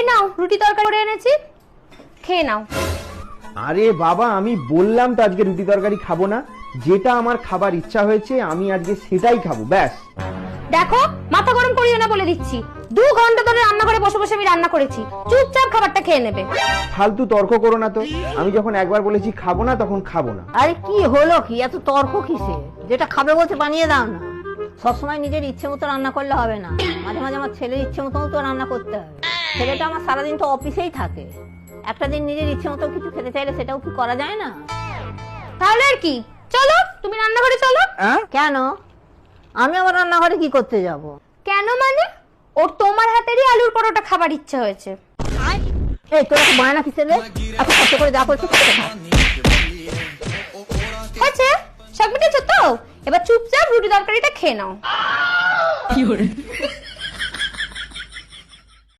নাও রুটি তরকারি করে এনেছি, খেয়ে নাও। আরে বাবা, আমি বললাম তো আজকে রুটি তরকারি খাবো না। যেটা আমার খাবার ইচ্ছা হয়েছে আমি আজকে সেটাই খাবো, ব্যাস। দেখো মাথা গরম করিও না বলে দিচ্ছি, 2 ঘন্টা ধরে রান্না করে বসে বসে আমি রান্না করেছি, চুপচাপ খাবারটা খেয়ে নেবে। ফালতু তর্ক করো না তো, আমি যখন একবার বলেছি খাবো না তখন খাবো না। আরে কি হলো, কি এত তর্ক কিসে? যেটা খাবে বলছে বানিয়ে দাও না। সবসময় নিজের ইচ্ছে মতো রান্না করলে হবে না, মাঝে মাঝে আমার ছেলের ইচ্ছে মতো তো রান্না করতে হবে। ছেলেটা আমার সারাদিন তো অফিসেই থাকে, একটা দিন নিজের ইচ্ছে মতো কিছু খেতে চাইলে সেটাও কি করা যায় না? তাহলে আর কি, চলো তুমি রান্নাঘরে চলো। কেন? আমি আমার রান্নাঘরে কি করতে যাব? কেন মানে, ওর তোমার হাতেরই আলুর পরোটা খাবার ইচ্ছা হয়েছে। এই তোরা তো বায়না কিসে রে? এত কষ্ট করে যা করছিস সেটা খা। আচ্ছা সব মিটেছো তো, এবার চুপচাপ রুটি তরকারিটা খেয়ে নাও।